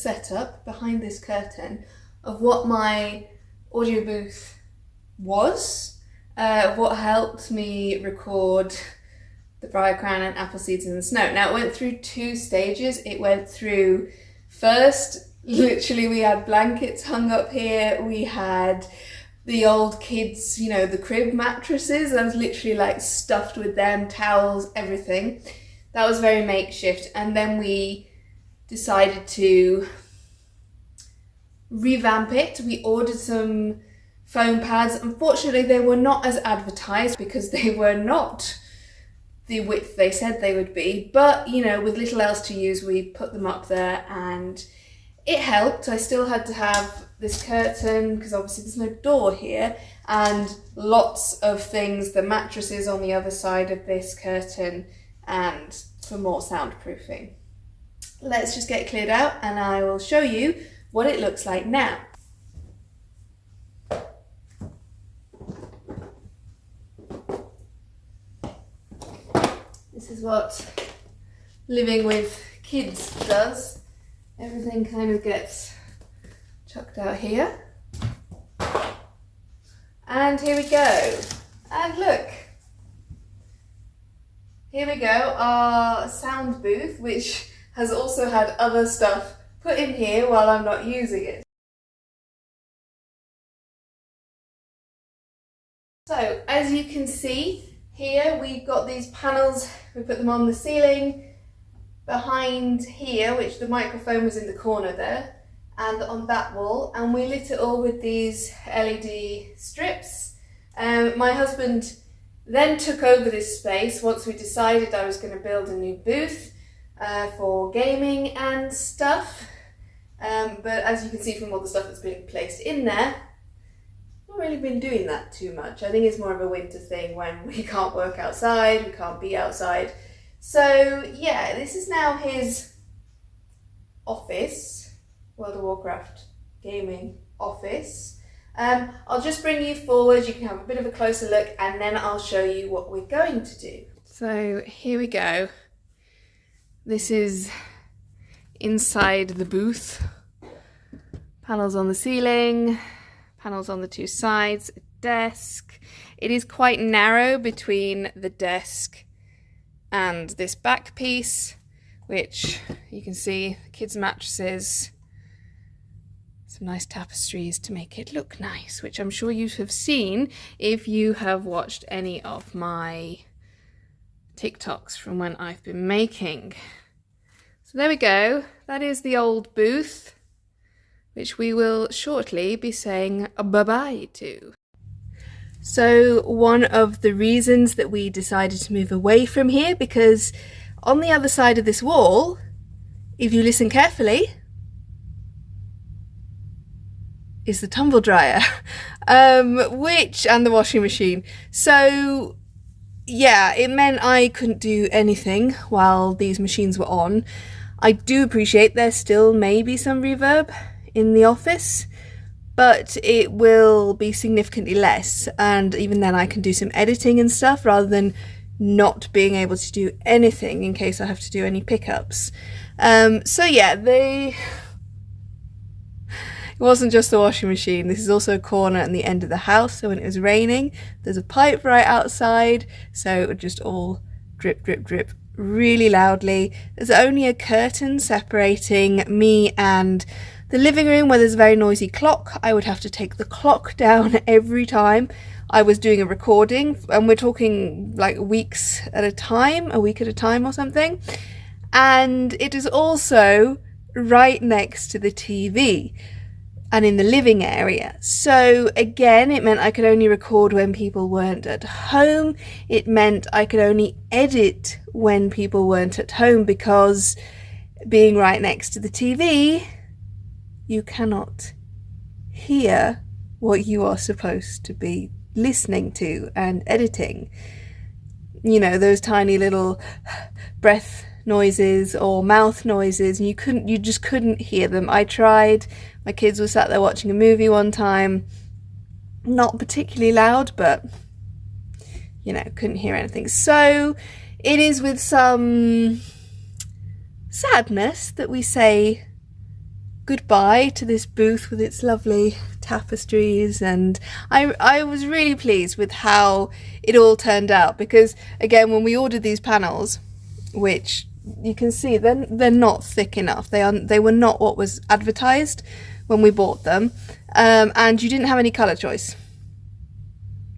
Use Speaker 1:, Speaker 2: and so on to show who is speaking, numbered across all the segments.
Speaker 1: setup behind this curtain of what my audio booth was, what helped me record the Briar Crown and Apple Seeds in the Snow. Now, it went through 2 stages. It went through, first, literally we had blankets hung up here, we had the old kids, you know, the crib mattresses. I was literally like stuffed with them, towels, everything. That was very makeshift. And then we decided to revamp it. We ordered some foam pads. Unfortunately, they were not as advertised because they were not the width they said they would be. But, you know, with little else to use, we put them up there and it helped. I still had to have this curtain because obviously there's no door here, and lots of things, the mattresses on the other side of this curtain, and for more soundproofing. Let's just get it cleared out and I will show you what it looks like now. This is what living with kids does. Everything kind of gets chucked out here. And here we go. And look. Here we go, our sound booth, which has also had other stuff put in here while I'm not using it. So, as you can see, here we've got these panels, we put them on the ceiling, behind here, which the microphone was in the corner there, and on that wall, and we lit it all with these LED strips. My husband then took over this space once we decided I was going to build a new booth for gaming and stuff. But as you can see from all the stuff that's been placed in there, not really been doing that too much. I think it's more of a winter thing when we can't work outside, we can't be outside. So yeah, this is now his office, World of Warcraft gaming office. I'll just bring you forward, you can have a bit of a closer look, and then I'll show you what we're going to do. So here we go. This is inside the booth. Panels on the ceiling, panels on the 2 sides, a desk. It is quite narrow between the desk and this back piece, which you can see kids' mattresses, some nice tapestries to make it look nice, which I'm sure you have seen if you have watched any of my TikToks from when I've been making. So there we go, that is the old booth, which we will shortly be saying bye-bye to. So one of the reasons that we decided to move away from here, because on the other side of this wall, if you listen carefully, is the tumble dryer, and the washing machine. So yeah, it meant I couldn't do anything while these machines were on. I do appreciate there's still maybe some reverb in the office, but it will be significantly less, and even then I can do some editing and stuff rather than not being able to do anything in case I have to do any pickups. So yeah, it wasn't just the washing machine, this is also a corner at the end of the house, so when it was raining, there's a pipe right outside, so it would just all drip, drip, drip really loudly. There's only a curtain separating me and the living room where there's a very noisy clock. I would have to take the clock down every time I was doing a recording, and we're talking like weeks at a time, a week at a time or something. And it is also right next to the TV and in the living area. So again, it meant I could only record when people weren't at home. It meant I could only edit when people weren't at home, because being right next to the TV, you cannot hear what you are supposed to be listening to and editing. You know, those tiny little breath noises or mouth noises, and you just couldn't hear them. I tried. My kids were sat there watching a movie one time, not particularly loud, but you know, couldn't hear anything. So it is with some sadness that we say goodbye to this booth with its lovely tapestries, and I was really pleased with how it all turned out, because again, when we ordered these panels, which you can see they're not thick enough, they were not what was advertised when we bought them, and you didn't have any colour choice.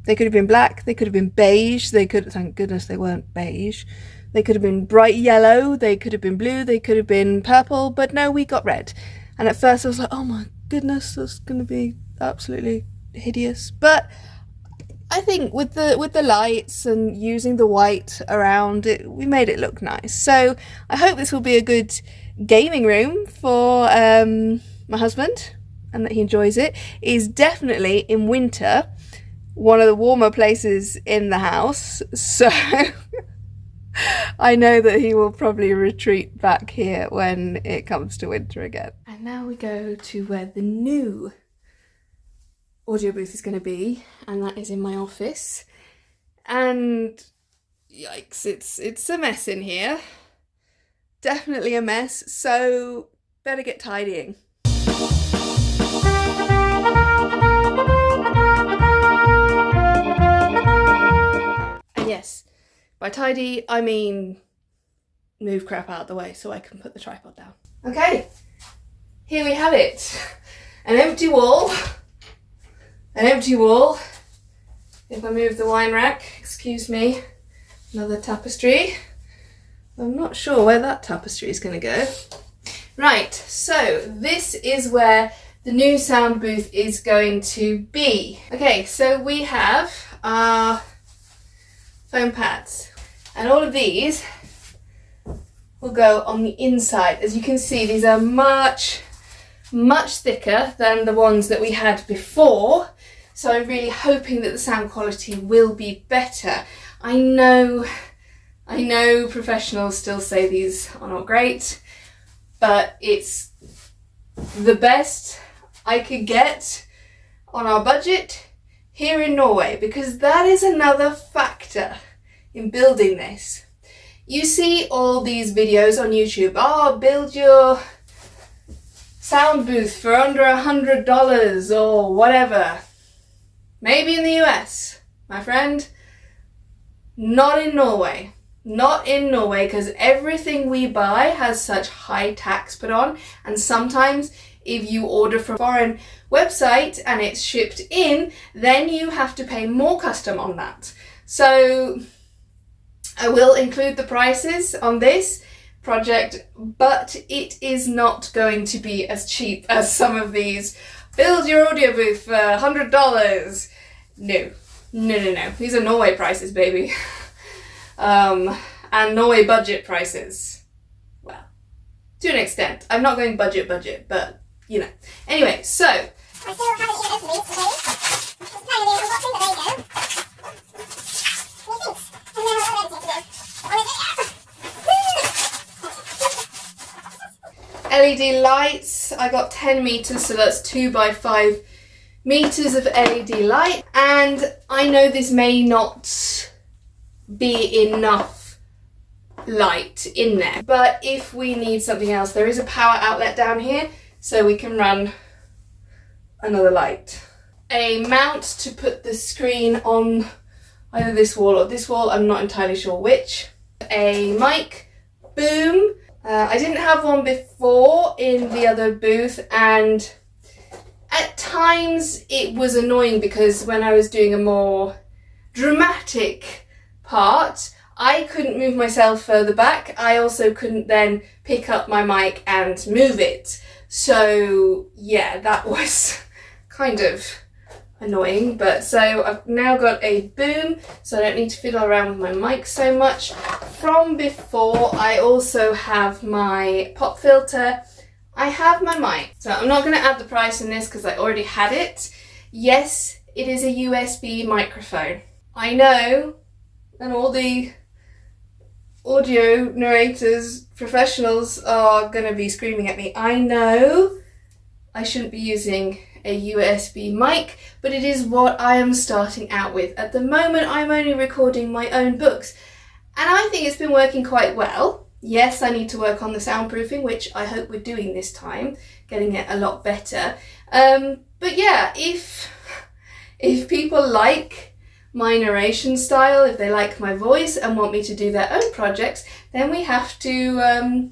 Speaker 1: They could have been black, they could have been beige, thank goodness they weren't beige, they could have been bright yellow, they could have been blue, they could have been purple, but no, we got red. And at first I was like, oh my goodness, that's going to be absolutely hideous. But I think with the lights and using the white around it, we made it look nice. So I hope this will be a good gaming room for my husband, and that he enjoys it. It is definitely in winter one of the warmer places in the house, so I know that he will probably retreat back here when it comes to winter again. And now we go to where the new audio booth is going to be, and that is in my office. And yikes, it's a mess in here. Definitely a mess, so better get tidying. And yes, by tidy, I mean move crap out of the way so I can put the tripod down. Okay, here we have it. An empty wall. An empty wall. If I move the wine rack, excuse me, another tapestry. I'm not sure where that tapestry is going to go. Right, so this is where the new sound booth is going to be. Okay, so we have our foam pads, and all of these will go on the inside. As you can see, these are much thicker than the ones that we had before, so I'm really hoping that the sound quality will be better. I know professionals still say these are not great, but it's the best I could get on our budget here in Norway, because that is another factor in building this. You see all these videos on YouTube, oh, build your sound booth for under $100 or whatever. Maybe in the US, my friend, not in Norway. Not in Norway, because everything we buy has such high tax put on, and sometimes if you order from a foreign website and it's shipped in, then you have to pay more custom on that. So I will include the prices on this project, but it is not going to be as cheap as some of these. Build your audio booth for $100. No. These are Norway prices, baby. And Norway budget prices. Well, to an extent. I'm not going budget, but you know. Anyway, so I still haven't even opened these today. It's kind of an unboxing, but there you go. LED lights, I got 10 meters, so that's 2 by 5 meters of LED light, and I know this may not be enough light in there, but if we need something else, there is a power outlet down here, so we can run another light. A mount to put the screen on either this wall or this wall, I'm not entirely sure which. A mic, boom. I didn't have one before in the other booth, and at times it was annoying because when I was doing a more dramatic part, I couldn't move myself further back. I also couldn't then pick up my mic and move it. So yeah, that was kind of annoying, but so I've now got a boom, so I don't need to fiddle around with my mic so much. From before, I also have my pop filter, I have my mic. So I'm not going to add the price in this because I already had it. Yes, it is a USB microphone. I know, and all the audio narrators, professionals are going to be screaming at me. I know I shouldn't be using a USB mic, but it is what I am starting out with. At the moment, I'm only recording my own books, and I think it's been working quite well. Yes, I need to work on the soundproofing, which I hope we're doing this time, getting it a lot better. But yeah, if people like my narration style, if they like my voice and want me to do their own projects, then we have to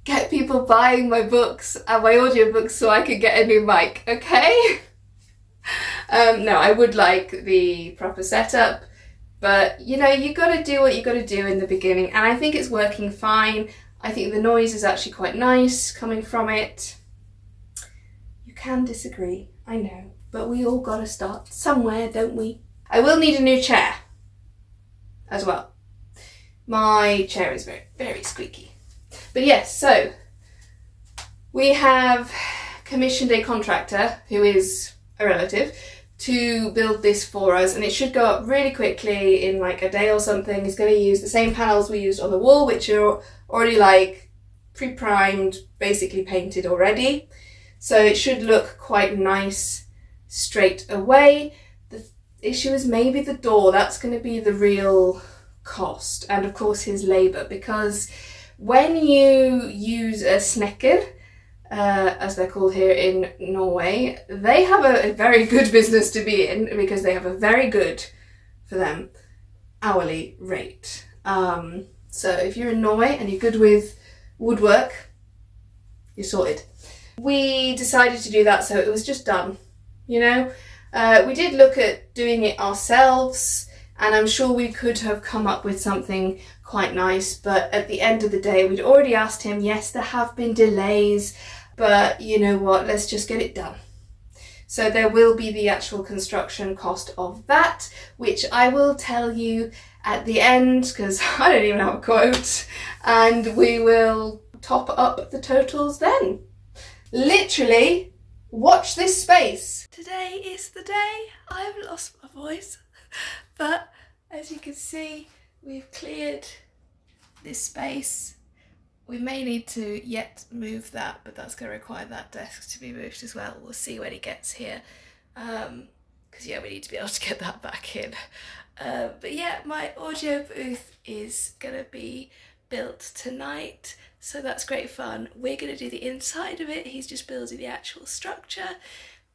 Speaker 1: get people buying my books and my audiobooks so I can get a new mic, okay? No, I would like the proper setup, but you know, you gotta do what you gotta do in the beginning, and I think it's working fine. I think the noise is actually quite nice coming from it. You can disagree, I know, but we all gotta start somewhere, don't we? I will need a new chair as well. My chair is very, very squeaky. But yes, so we have commissioned a contractor who is a relative to build this for us, and it should go up really quickly in like a day or something. He's going to use the same panels we used on the wall, which are already like pre-primed, basically painted already. So it should look quite nice straight away. The issue is maybe the door. That's going to be the real cost, and of course his labour, because when you use a snekker, as they're called here in Norway, they have a very good business to be in, because they have a very good, for them, hourly rate. So if you're in Norway and you're good with woodwork, you're sorted. We decided to do that, so it was just done, you know. We did look at doing it ourselves, and I'm sure we could have come up with something quite nice, but at the end of the day, we'd already asked him. Yes, there have been delays, but you know what, let's just get it done. So there will be the actual construction cost of that, which I will tell you at the end, because I don't even have a quote, and we will top up the totals then. Literally, watch this space. Today is the day. I've lost my voice, but as you can see, we've cleared this space. We may need to yet move that, but that's going to require that desk to be moved as well. We'll see when he gets here, because yeah, we need to be able to get that back in. But yeah, my audio booth is going to be built tonight, so that's great fun. We're going to do the inside of it. He's just building the actual structure.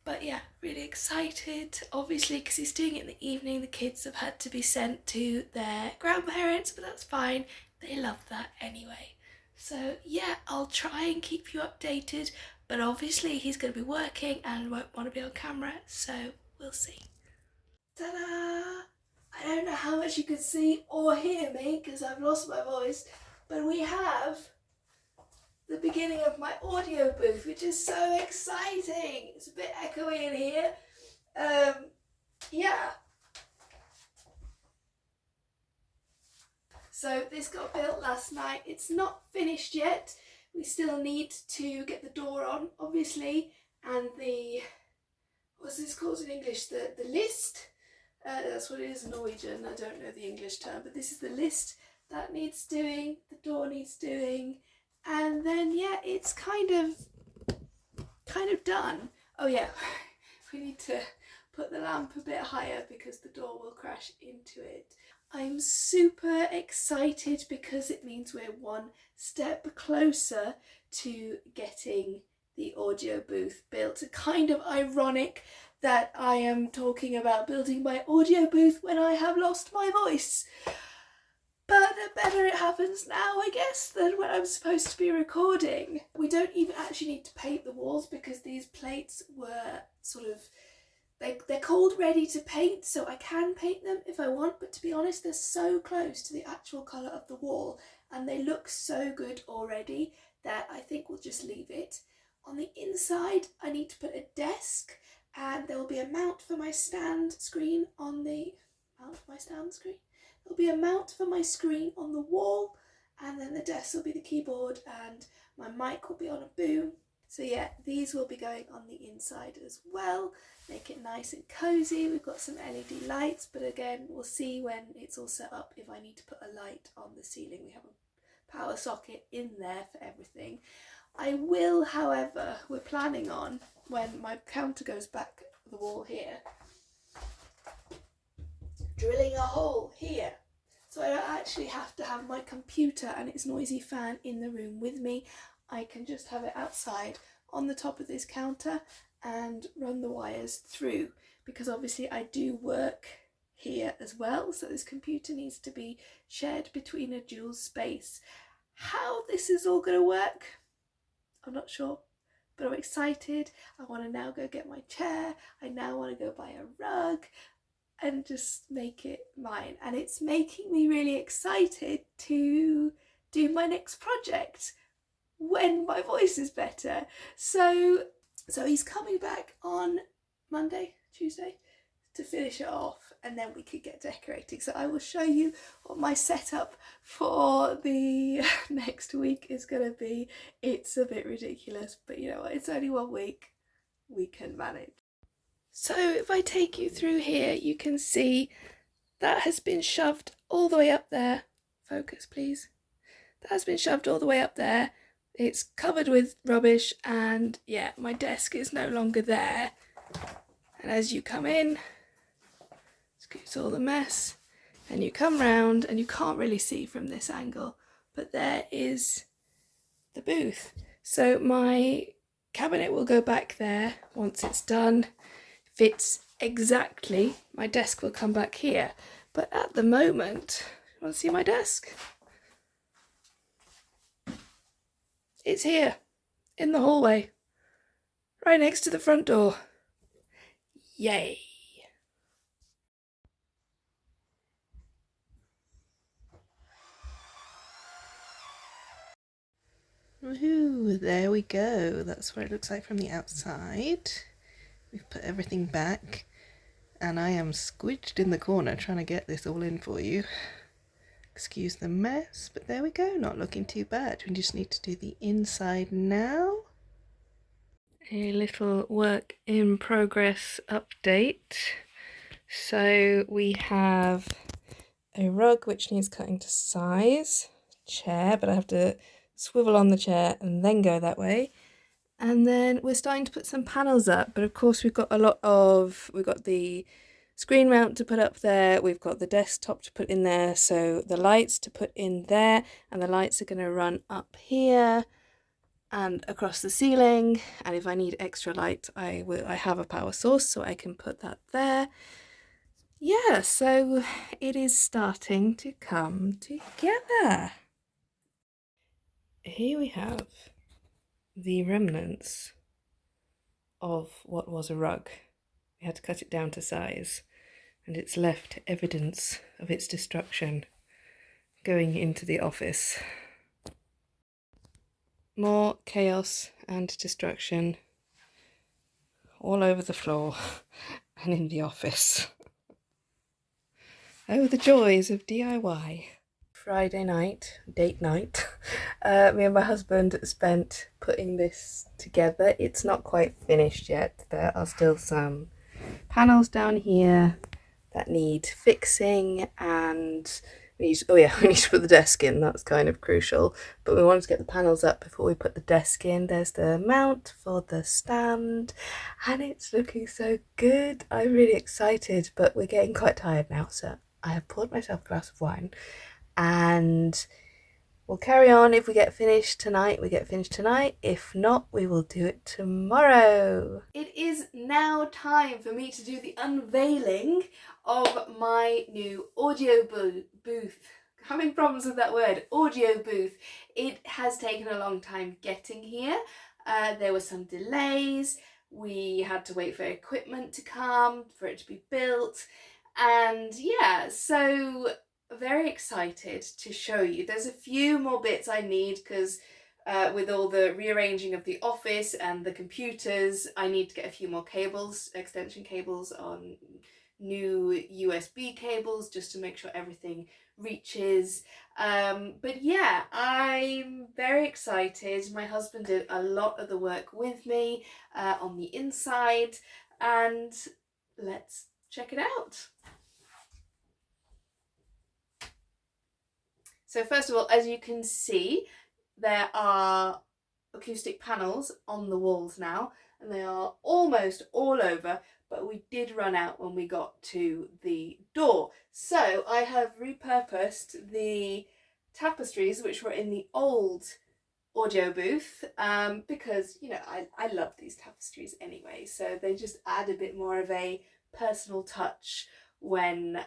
Speaker 1: But yeah, really excited, obviously, because he's doing it in the evening. The kids have had to be sent to their grandparents, but that's fine. They love that anyway. So yeah, I'll try and keep you updated, but obviously he's going to be working and won't want to be on camera, so we'll see. Ta-da! I don't know how much you can see or hear me because I've lost my voice, but we have the beginning of my audio booth, which is so exciting. It's a bit echoey in here. Yeah. So this got built last night. It's not finished yet. We still need to get the door on, obviously, and the, what's this called in English? The list. That's what it is in Norwegian. I don't know the English term, but this is the list that needs doing. The door needs doing. And then yeah, it's kind of done. Oh yeah, we need to put the lamp a bit higher because the door will crash into it. I'm super excited because it means we're one step closer to getting the audio booth built. Kind of ironic that I am talking about building my audio booth when I have lost my voice. But better it happens now, I guess, than when I'm supposed to be recording. We don't even actually need to paint the walls because these plates were sort of, they're called ready to paint, so I can paint them if I want, but to be honest, they're so close to the actual colour of the wall and they look so good already that I think we'll just leave it. On the inside, I need to put a desk, and there will be a mount for my stand screen on the, There'll be a mount for my screen on the wall, and then the desk will be the keyboard and my mic will be on a boom. So yeah, these will be going on the inside as well. Make it nice and cosy. We've got some LED lights, but again, we'll see when it's all set up if I need to put a light on the ceiling. We have a power socket in there for everything. I will, however, we're planning on, when my counter goes back the wall here, drilling a hole here. It's so I don't actually have to have my computer and its noisy fan in the room with me. I can just have it outside on the top of this counter and run the wires through, because obviously I do work here as well, so this computer needs to be shared between a dual space. How this is all going to work, I'm not sure, but I'm excited. I want to now go get my chair. I now want to go buy a rug and just make it mine, and it's making me really excited to do my next project when my voice is better. So he's coming back on Monday, Tuesday to finish it off, and then we could get decorating. So I will show you what my setup for the next week is going to be. It's a bit ridiculous, but you know what, it's only 1 week, we can manage. So if I take you through here, you can see that has been shoved all the way up there. Focus, please. That has been shoved all the way up there. It's covered with rubbish, and yeah, my desk is no longer there. And as you come in, scoot all the mess, and you come round, and you can't really see from this angle, but there is the booth. So my cabinet will go back there once it's done. Fits exactly. My desk will come back here, but at the moment, you want to see my desk? It's here in the hallway, right next to the front door. Yay! Woohoo, there we go. That's what it looks like from the outside. We've put everything back, and I am squidged in the corner trying to get this all in for you. Excuse the mess, but there we go, not looking too bad. We just need to do the inside now. A little work in progress update. So we have a rug which needs cutting to size, chair, but I have to swivel on the chair and then go that way. And then we're starting to put some panels up, but of course we've got the screen mount to put up there, we've got the desktop to put in there, so the lights to put in there, and the lights are going to run up here and across the ceiling, and if I need extra light I have a power source so I can put that there. Yeah, so it is starting to come together. Here we have the remnants of what was a rug. We had to cut it down to size, and it's left evidence of its destruction going into the office. More chaos and destruction all over the floor and in the office. Oh, the joys of DIY. Friday night, date night, me and my husband spent putting this together. It's not quite finished yet. There are still some panels down here that need fixing, and we need to put the desk in. That's kind of crucial, but we wanted to get the panels up before we put the desk in. There's the mount for the stand, and it's looking so good. I'm really excited, but we're getting quite tired now, so I have poured myself a glass of wine, and we'll carry on. If we get finished tonight, we get finished tonight. If not, we will do it tomorrow. It is now time for me to do the unveiling of my new audio booth. Having problems with that word, audio booth. It has taken a long time getting here. There were some delays. We had to wait for equipment to come, for it to be built. And yeah, so very excited to show you. There's a few more bits I need because with all the rearranging of the office and the computers, I need to get a few more cables, extension cables on new USB cables, just to make sure everything reaches. But yeah, I'm very excited. My husband did a lot of the work with me on the inside, and let's check it out. So first of all, as you can see, there are acoustic panels on the walls now, and they are almost all over, but we did run out when we got to the door. So I have repurposed the tapestries which were in the old audio booth, because, you know, I love these tapestries anyway, so they just add a bit more of a personal touch when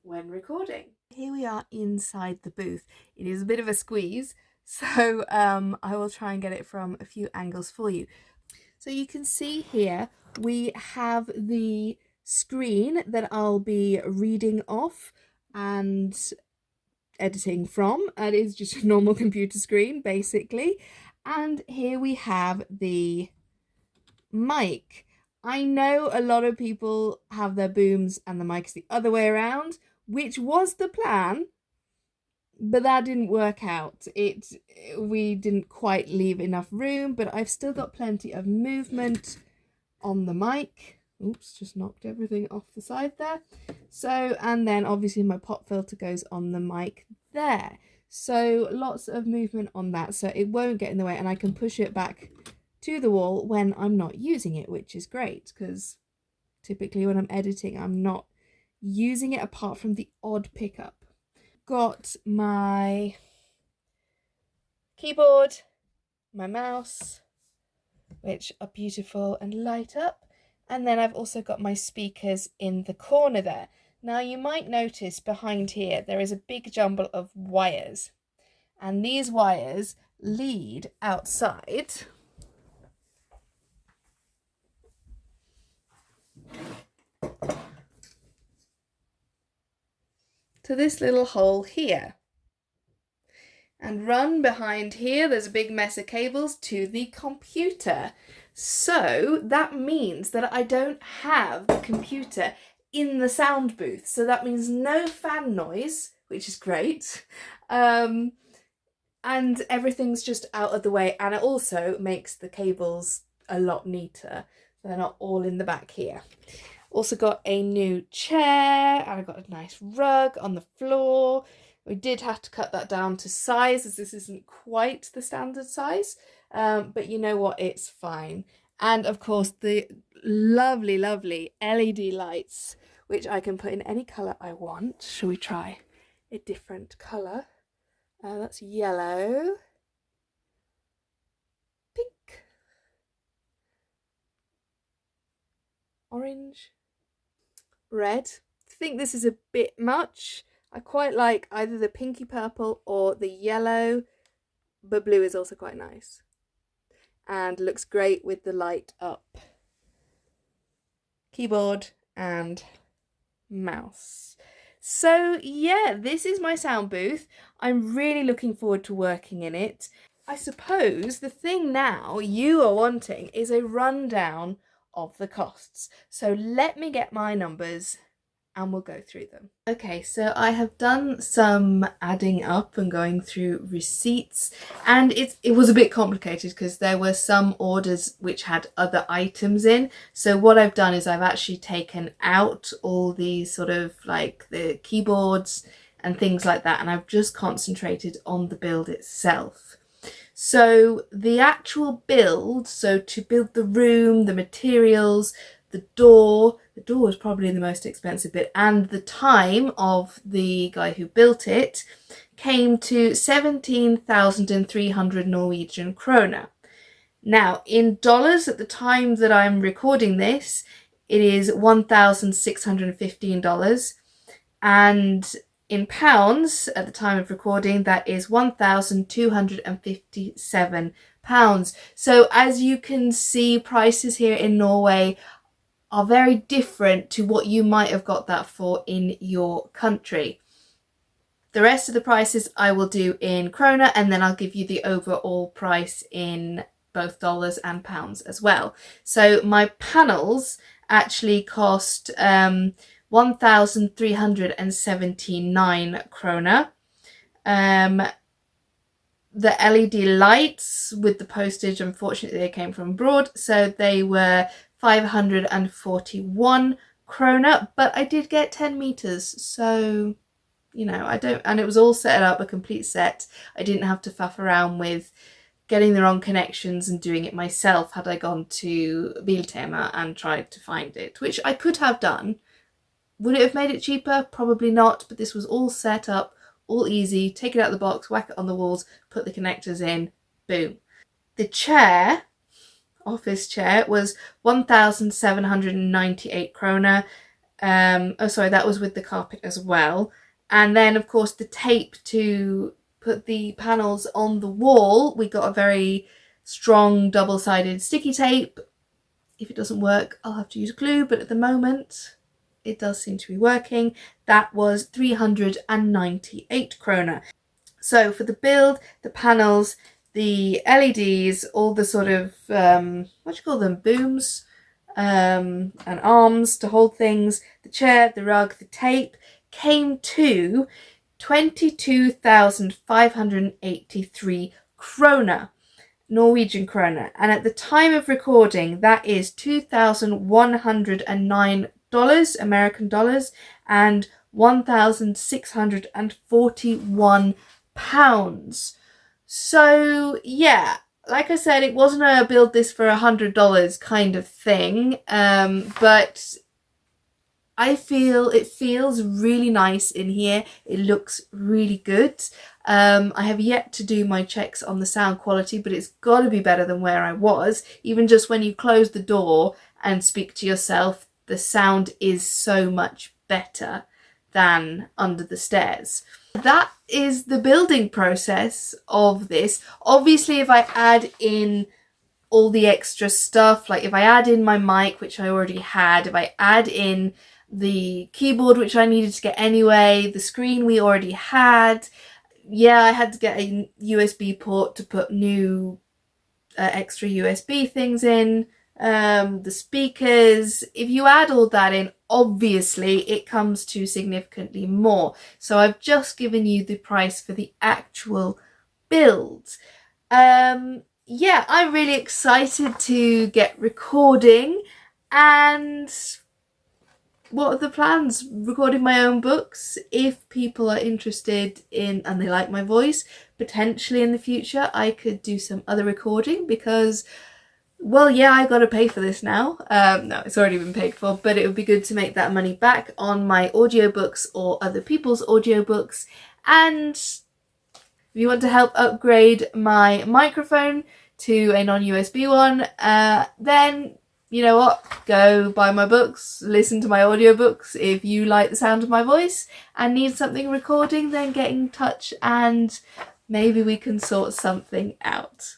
Speaker 1: recording. Here we are inside the booth. It is a bit of a squeeze, so I will try and get it from a few angles for you. So you can see here we have the screen that I'll be reading off and editing from. It is just a normal computer screen basically, and here we have the mic. I know a lot of people have their booms and the mics the other way around, which was the plan, but that didn't work out. We didn't quite leave enough room, but I've still got plenty of movement on the mic. Oops, just knocked everything off the side there. So, and then obviously my pop filter goes on the mic there. So lots of movement on that, so it won't get in the way, and I can push it back to the wall when I'm not using it, which is great, because typically when I'm editing, I'm not using it apart from the odd pickup. Got my keyboard, my mouse, which are beautiful and light up. And then I've also got my speakers in the corner there. Now you might notice behind here there is a big jumble of wires, and these wires lead outside to this little hole here and run behind here. There's a big mess of cables to the computer. So that means that I don't have the computer in the sound booth. So that means no fan noise, which is great. And everything's just out of the way. And it also makes the cables a lot neater. So they're not all in the back here. Also got a new chair, and I got a nice rug on the floor. We did have to cut that down to size, as this isn't quite the standard size, but you know what, it's fine. And of course the lovely, lovely LED lights, which I can put in any colour I want. Shall we try a different colour? That's yellow, pink, orange, red. I think this is a bit much. I quite like either the pinky purple or the yellow, but blue is also quite nice and looks great with the light up. Keyboard and mouse. So yeah, this is my sound booth. I'm really looking forward to working in it. I suppose the thing now you are wanting is a rundown of the costs. So let me get my numbers and we'll go through them. Okay, so I have done some adding up and going through receipts, and it was a bit complicated because there were some orders which had other items in. So what I've done is I've actually taken out all these sort of like the keyboards and things like that, and I've just concentrated on the build itself. So the actual build, so to build the room, the materials, the door was probably the most expensive bit, and the time of the guy who built it came to 17,300 Norwegian kroner. Now, in dollars at the time that I'm recording this, it is $1,615, and in pounds at the time of recording, that is £1,257. So as you can see, prices here in Norway are very different to what you might have got that for in your country. The rest of the prices I will do in krona, and then I'll give you the overall price in both dollars and pounds as well. So my panels actually cost 1,379 krona. The LED lights with the postage, unfortunately they came from abroad, so they were 541 krona, but I did get 10 meters, so you know, and it was all set up, a complete set. I didn't have to faff around with getting the wrong connections and doing it myself had I gone to Biltema and tried to find it, which I could have done. Would it have made it cheaper? Probably not, but this was all set up, all easy. Take it out of the box, whack it on the walls, put the connectors in, boom. The chair, office chair, was 1,798 krona. Oh, sorry, that was with the carpet as well. And then, of course, the tape to put the panels on the wall. We got a very strong double-sided sticky tape. If it doesn't work, I'll have to use glue, but at the moment, it does seem to be working. That was 398 krona. So for the build, the panels, the LEDs, all the sort of, what do you call them, booms and arms to hold things, the chair, the rug, the tape, came to 22,583 krona, Norwegian krona. And at the time of recording, that is $2,109 American dollars and 1,641 pounds. So yeah, like I said, it wasn't a build this for $100 kind of thing, but I feel it feels really nice in here. It looks really good. I have yet to do my checks on the sound quality, but it's got to be better than where I was. Even just when you close the door and speak to yourself, the sound is so much better than under the stairs. That is the building process of this. Obviously, if I add in all the extra stuff, like if I add in my mic, which I already had, if I add in the keyboard, which I needed to get anyway, the screen we already had, yeah, I had to get a USB port to put new extra USB things in, the speakers. If you add all that in, obviously it comes to significantly more. So I've just given you the price for the actual build. Yeah, I'm really excited to get recording. And what are the plans? Recording my own books. If people are interested in and they like my voice, potentially in the future I could do some other recording, because, well, yeah, I gotta pay for this now. No, it's already been paid for, but it would be good to make that money back on my audiobooks or other people's audiobooks. And if you want to help upgrade my microphone to a non-USB one, then you know what? Go buy my books, listen to my audiobooks. If you like the sound of my voice and need something recording, then get in touch and maybe we can sort something out.